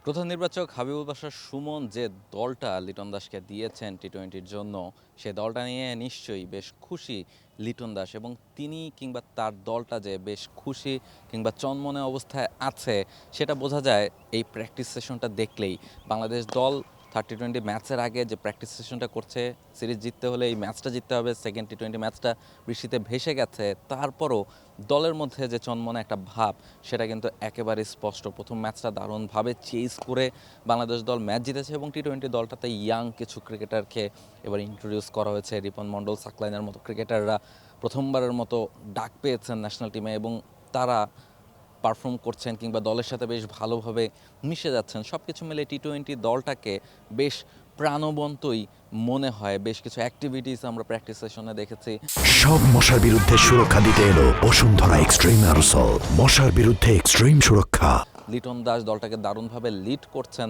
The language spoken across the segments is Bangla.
প্রধান নির্বাচক হাবিবুল বাশার সুমন যে দলটা লিটন দাসকে দিয়েছেন টি-20-র জন্য, সে দলটা নিয়ে নিশ্চয়ই বেশ খুশি লিটন দাস, এবং তিনি কিংবা তার দলটা যে বেশ খুশি কিংবা চনমনে অবস্থায় আছে সেটা বোঝা যায় এই প্র্যাকটিস সেশনটা দেখলেই। বাংলাদেশ দল 30-20 ম্যাচের আগে যে প্র্যাকটিস সেশনটা করছে, সিরিজ জিততে হলে এই ম্যাচটা জিততে হবে, সেকেন্ড টি-20 ম্যাচটা বৃষ্টিতে ভেসে গেছে, তারপরও দলের মধ্যে যে চনমনে একটা ভাব সেটা কিন্তু একেবারে স্পষ্ট। প্রথম ম্যাচটা দারুণভাবে চেজ করে বাংলাদেশ দল ম্যাচ জিতেছে, এবং টি-20 দলটাতে ইয়াং কিছু ক্রিকেটারকে এবার ইন্ট্রোডিউস করা হয়েছে। রিপন মণ্ডল, সাকলাইনের মতো ক্রিকেটাররা প্রথমবারের মতো ডাক পেয়েছেন ন্যাশনাল টিমে, এবং তারা পারফর্ম করছেন কিংবা দলের সাথে বেশ ভালোভাবে মিশে যাচ্ছেন। সব কিছু মিলে টি-20 দলটাকে বেশ প্রাণবন্তই মনে হয়। বেশ কিছু অ্যাক্টিভিটিস আমরা প্র্যাকটিস সেশনে দেখেছি। সব মশার বিরুদ্ধে সুরক্ষা দিতে এলো বসুন্ধরা এক্সট্রিম অ্যারোসল, মশার বিরুদ্ধে এক্সট্রিম সুরক্ষা। লিটন দাস দলটাকে দারুণভাবে লিড করছেন।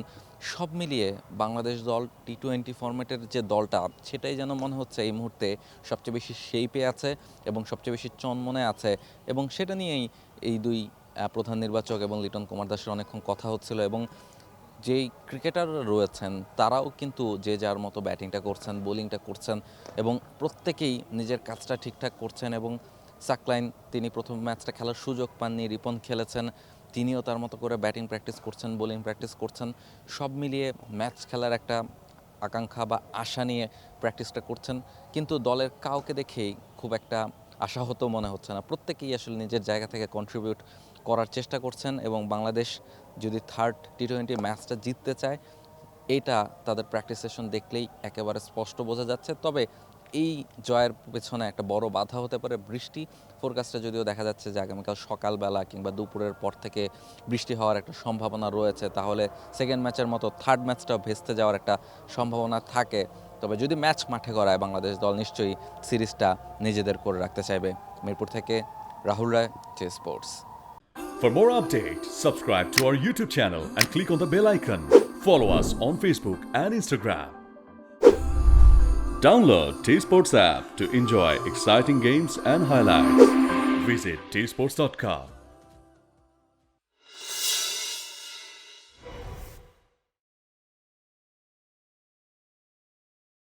সব মিলিয়ে বাংলাদেশ দল টি-20 ফরম্যাটের যে দলটা, সেটাই যেন মনে হচ্ছে এই মুহূর্তে সবচেয়ে বেশি শেপে আছে এবং সবচেয়ে বেশি চনমনে আছে, এবং সেটা নিয়েই এই দুই প্রধান নির্বাচক এবং লিটন কুমার দাসের অনেকক্ষণ কথা হচ্ছিল। এবং যেই ক্রিকেটাররা রয়েছেন তারাও কিন্তু যে যার মতো ব্যাটিংটা করছেন, বোলিংটা করছেন, এবং প্রত্যেকেই নিজের কাজটা ঠিকঠাক করছেন। এবং সাকলাইন, তিনি প্রথম ম্যাচটা খেলার সুযোগ পাননি, রিপন খেলেছেন, তিনিও তার মতো করে ব্যাটিং প্র্যাকটিস করছেন, বোলিং প্র্যাকটিস করছেন। সব মিলিয়ে ম্যাচ খেলার একটা আকাঙ্ক্ষা বা আশা নিয়ে প্র্যাকটিসটা করছেন, কিন্তু দলের কাউকে দেখেই খুব একটা আশাহত মনে হচ্ছে না। প্রত্যেকেই আসলে নিজের জায়গা থেকে কন্ট্রিবিউট করার চেষ্টা করছেন, এবং বাংলাদেশ যদি থার্ড টি-20 ম্যাচটা জিততে চায়, এইটা তাদের প্র্যাকটিস সেশন দেখলেই একেবারে স্পষ্ট বোঝা যাচ্ছে। তবে এই জয়ের পেছনে একটা বড় বাধা হতে পারে বৃষ্টি। ফোরকাস্টে যদিও দেখা যাচ্ছে যে আগামীকাল সকালবেলা কিংবা দুপুরের পর থেকে বৃষ্টি হওয়ার একটা সম্ভাবনা রয়েছে, তাহলে সেকেন্ড ম্যাচের মতো থার্ড ম্যাচটাও ভেস্তে যাওয়ার একটা সম্ভাবনা থাকে। তবে যদি ম্যাচ মাঠে গড়ায়, বাংলাদেশ দল নিশ্চয়ই সিরিজটা নিজেদের করে রাখতে চাইবে। মিরপুর থেকে Rahul Roy, J sports. For more updates, subscribe to our YouTube channel and click on the bell icon. Follow us on Facebook and Instagram. Download T-Sports app to enjoy exciting games and highlights. Visit tsports.com.